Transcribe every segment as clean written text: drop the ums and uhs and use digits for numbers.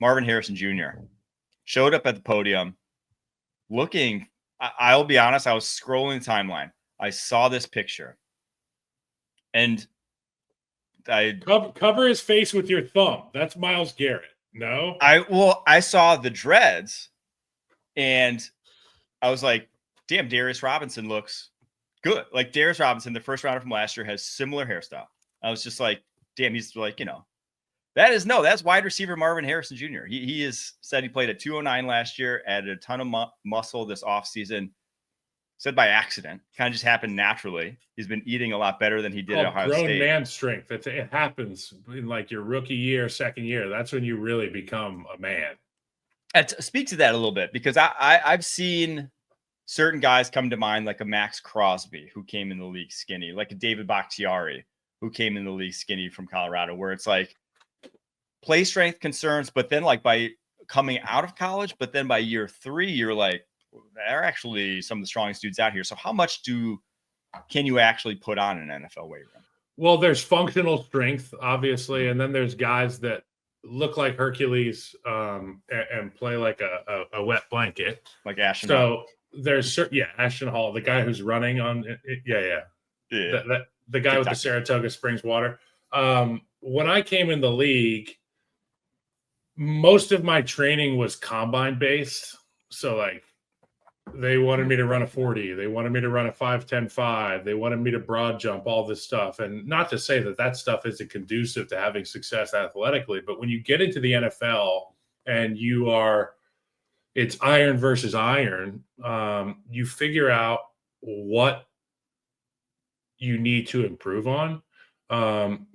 Marvin Harrison Jr. showed up at the podium looking, I'll be honest, I was scrolling the timeline. I saw this picture. And I cover his face with your thumb. That's Myles Garrett. No? I saw the dreads and I was like, damn, Darius Robinson looks good. Like Darius Robinson, the first rounder from last year, has similar hairstyle. I was just like, damn, he's like, that's wide receiver Marvin Harrison Jr. He is said he played at 209 last year, added a ton of muscle this offseason. Said by accident, kind of just happened naturally. He's been eating a lot better than he did at Ohio State. Grown man strength. It happens in like your rookie year, second year. That's when you really become a man. Speak to that a little bit, because I've seen certain guys come to mind, like a Max Crosby, who came in the league skinny, like a David Bakhtiari, who came in the league skinny from Colorado, where it's like play strength concerns, but then like by coming out of college, but then by year 3, you're like, they're actually some of the strongest dudes out here. So how much can you actually put on an NFL weight room? Well, there's functional strength, obviously, and then there's guys that look like Hercules and play like a wet blanket, like Ashton Hall. There's Ashton Hall, the guy who's running on the guy with the Saratoga Springs water. When I came in the league, most of my training was combine based. So like they wanted me to run a 40. They wanted me to run a 5.10.5. They wanted me to broad jump, all this stuff. And not to say that stuff isn't conducive to having success athletically, but when you get into the NFL and it's iron versus iron, you figure out what you need to improve on.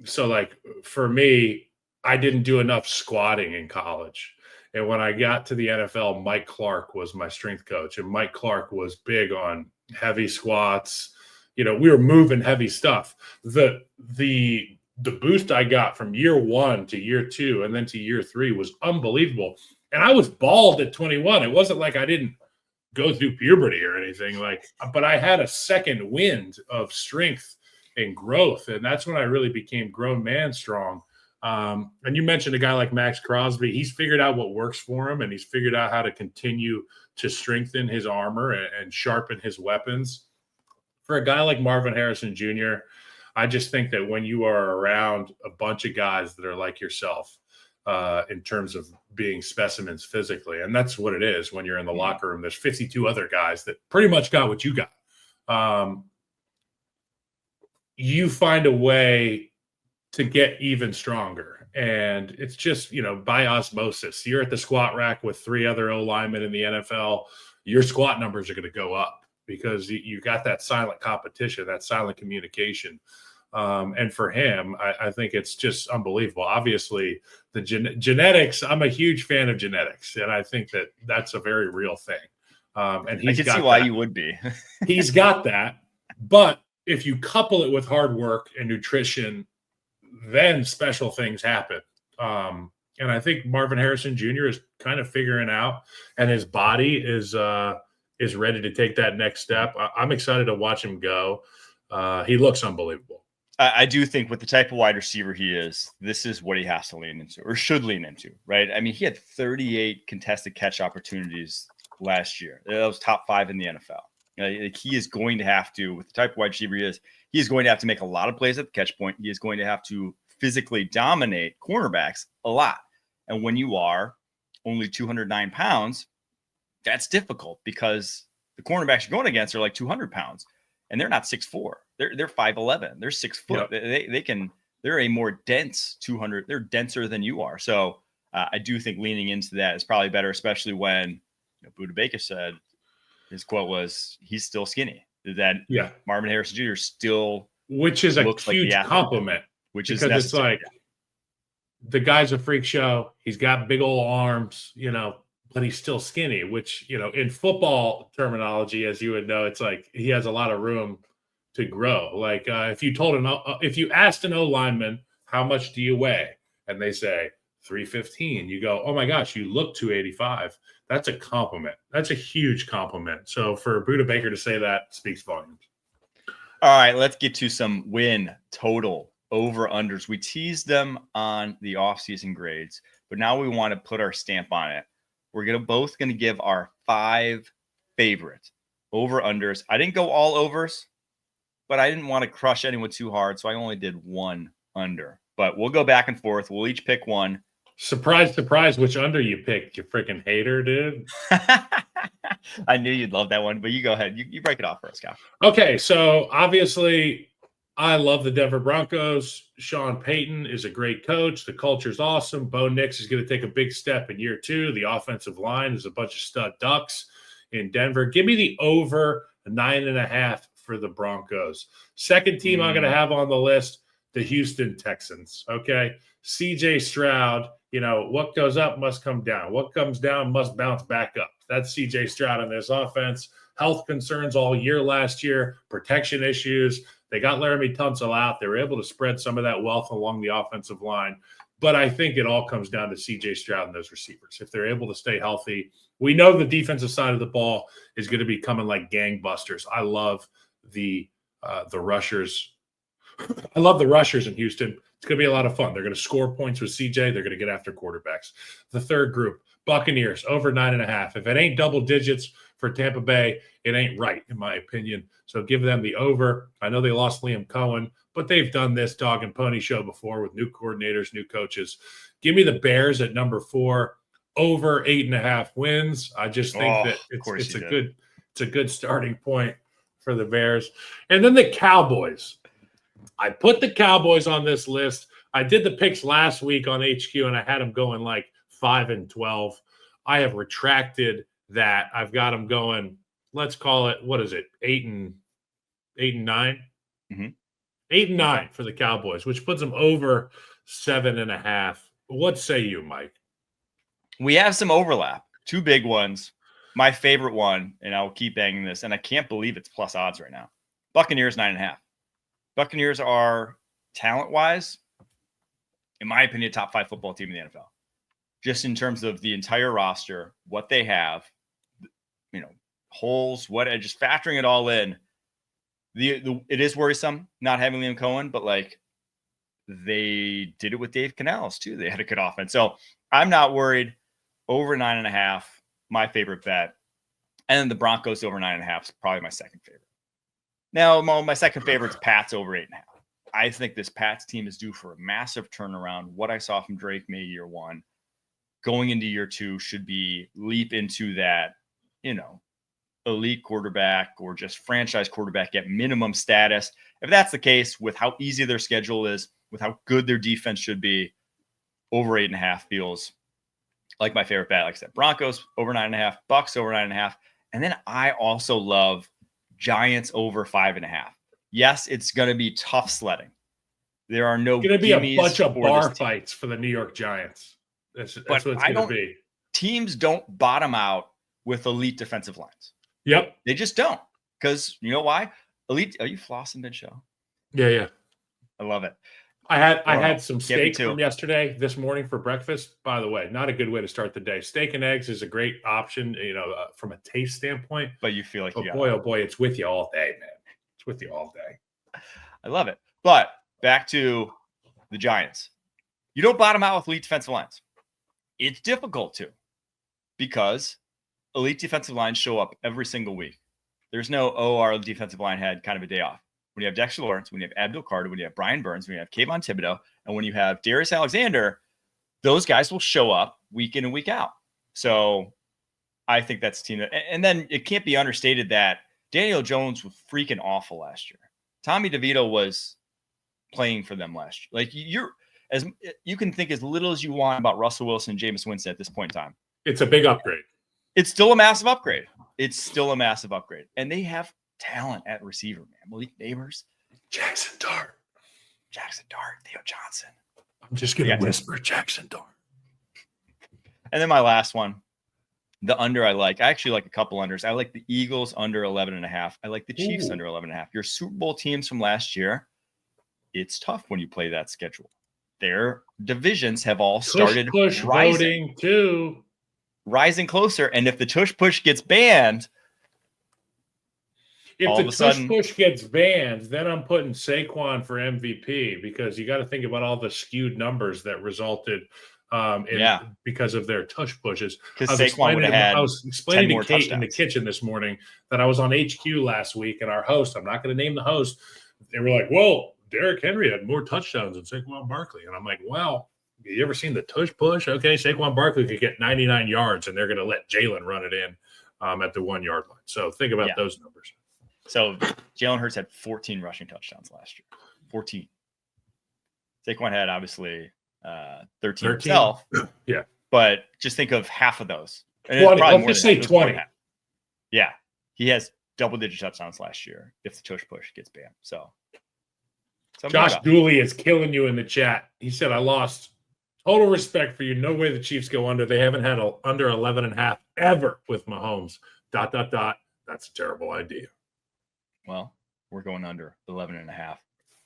So like for me, I didn't do enough squatting in college. And when I got to the NFL, Mike Clark was my strength coach. And Mike Clark was big on heavy squats. We were moving heavy stuff. The boost I got from year 1 to year 2 and then to year 3 was unbelievable. And I was bald at 21. It wasn't like I didn't go through puberty or anything, but I had a second wind of strength and growth. And that's when I really became grown man strong. And you mentioned a guy like Max Crosby. He's figured out what works for him, and he's figured out how to continue to strengthen his armor and sharpen his weapons. For a guy like Marvin Harrison Jr., I just think that when you are around a bunch of guys that are like yourself in terms of being specimens physically, and that's what it is when you're in the locker room, there's 52 other guys that pretty much got what you got. You find a way to get even stronger. And it's just, by osmosis. You're at the squat rack with 3 other O-linemen in the NFL, your squat numbers are going to go up because you got that silent competition, that silent communication. And for him, I think it's just unbelievable. Obviously, the genetics, I'm a huge fan of genetics, and I think that that's a very real thing. And I can see why you would be. He's got that. But if you couple it with hard work and nutrition, then special things happen. And I think Marvin Harrison Jr. is kind of figuring out, and his body is ready to take that next step. I'm excited to watch him go. He looks unbelievable. I do think with the type of wide receiver he is, this is what he has to lean into or should lean into, right? I mean, he had 38 contested catch opportunities last year. That was top 5 in the NFL. He is going to have to, with the type of wide receiver he is going to have to make a lot of plays at the catch point. He is going to have to physically dominate cornerbacks a lot. And when you are only 209 pounds, that's difficult because the cornerbacks you're going against are like 200 pounds and they're not 6'4". They're 5'11". They're 6 foot. Yep. They're a more dense 200. They're denser than you are. So I do think leaning into that is probably better, especially when Budda Baker said, his quote was, he's still skinny. That Marvin Harrison Jr. still, which is a huge compliment, because it's like the guy's a freak show. He's got big old arms, but he's still skinny, which, in football terminology, as you would know, it's like he has a lot of room to grow. Like if you asked an O lineman, how much do you weigh? And they say 315, you go, oh my gosh, you look 285. That's a compliment. That's a huge compliment. So for Budda Baker to say that speaks volumes. All right, let's get to some win total over-unders. We teased them on the offseason grades. but now we want to put our stamp on it. We're both going to give our 5 favorite over-unders. I didn't go all overs, but I didn't want to crush anyone too hard, so I only did 1 under. But we'll go back and forth. We'll each pick one. Surprise, surprise, which under you picked, you freaking hater, dude. I knew you'd love that one, but you go ahead. You break it off for us, Kyle. Okay, so obviously I love the Denver Broncos. Sean Payton is a great coach. The culture's awesome. Bo Nix is going to take a big step in year 2. The offensive line is a bunch of stud ducks in Denver. Give me the over 9.5 for the Broncos. Second team I'm going to have on the list, the Houston Texans. Okay, CJ Stroud. What goes up must come down. What comes down must bounce back up. That's CJ Stroud in this offense. Health concerns all year last year, protection issues. They got Laramie Tunsil out. They were able to spread some of that wealth along the offensive line. But I think it all comes down to CJ Stroud and those receivers. If they're able to stay healthy, we know the defensive side of the ball is going to be coming like gangbusters. I love the rushers. I love the rushers in Houston. It's going to be a lot of fun. They're going to score points with CJ. They're going to get after quarterbacks. The third group, Buccaneers, over 9.5. If it ain't double digits for Tampa Bay, it ain't right, in my opinion. So give them the over. I know they lost Liam Cohen, but they've done this dog and pony show before with new coordinators, new coaches. Give me the Bears at number 4, over 8.5 wins. I just think that it's a good starting point for the Bears. And then the Cowboys. I put the Cowboys on this list. I did the picks last week on HQ, and I had them going like 5-12. I have retracted that. I've got them going, let's call it, 8-9? Mm-hmm. 8-9 for the Cowboys, which puts them over 7.5. What say you, Mike? We have some overlap. 2 big ones. My favorite one, and I'll keep banging this, and I can't believe it's plus odds right now. Buccaneers 9.5. Buccaneers are talent-wise, in my opinion, top 5 football team in the NFL. Just in terms of the entire roster, what they have, holes, just factoring it all in. It is worrisome not having Liam Cohen, but they did it with Dave Canales too. They had a good offense, so I'm not worried. Over 9.5, my favorite bet, and then the Broncos over 9.5 is probably my second favorite. Now, my second favorite is Pats over 8.5. I think this Pats team is due for a massive turnaround. What I saw from Drake May year 1, going into year 2 should be leap into that, elite quarterback or just franchise quarterback at minimum status. If that's the case, with how easy their schedule is, with how good their defense should be, over 8.5 feels like my favorite bet. Like I said, Broncos over 9.5, Bucks over 9.5. And then I also love Giants over 5.5. Yes, it's going to be tough sledding. There are no. It's going to be a bunch of bar fights for the New York Giants. That's what it's going to be. Teams don't bottom out with elite defensive lines. Yep, they just don't. Because you know why? Elite. Are you flossing, Ben Show? Yeah. I love it. I had some steak from yesterday this morning for breakfast. By the way, not a good way to start the day. Steak and eggs is a great option, from a taste standpoint. But you feel like oh boy, it's with you all day, man. It's with you all day. I love it. But back to the Giants. You don't bottom out with elite defensive lines. It's difficult to, because elite defensive lines show up every single week. There's no, our defensive line had kind of a day off. When you have Dexter Lawrence, when you have Abdul Carter, when you have Brian Burns, when you have Kayvon Thibodeau, and when you have Darius Alexander, those guys will show up week in and week out. So I think that's a team. And then it can't be understated that Daniel Jones was freaking awful last year. Tommy DeVito was playing for them last year. You can think as little as you want about Russell Wilson and Jameis Winston at this point in time. It's a big upgrade. It's still a massive upgrade. And they have talent at receiver, man. Malik Neighbors, Jackson Dart, Theo Johnson. I'm just going to whisper Jackson Dart. And then my last one, the under I like. I actually like a couple unders. I like the Eagles under 11.5. I like the Chiefs under 11.5. Your Super Bowl teams from last year, it's tough when you play that schedule. Their divisions have all started rising too. Rising closer. And if the tush push gets banned, push gets banned, then I'm putting Saquon for MVP, because you got to think about all the skewed numbers that resulted because of their tush pushes. Because Saquon would have had I was explaining to Kate touchdowns in the kitchen this morning that I was on HQ last week, and our host, I'm not going to name the host, they were like, well, Derrick Henry had more touchdowns than Saquon Barkley. And I'm like, well, you ever seen the tush push? Okay, Saquon Barkley could get 99 yards, and they're going to let Jalen run it in at the 1 yard line. So think about those numbers. So Jalen Hurts had 14 rushing touchdowns last year. 14. Saquon had obviously 13 himself. Yeah. But just think of half of those. And 20. Let's just say 20. Yeah. He has double-digit touchdowns last year if the tush push gets banned. So Josh Dooley is killing you in the chat. He said, I lost total respect for you. No way the Chiefs go under. They haven't had under 11.5 ever with Mahomes. ... That's a terrible idea. Well, we're going under 11.5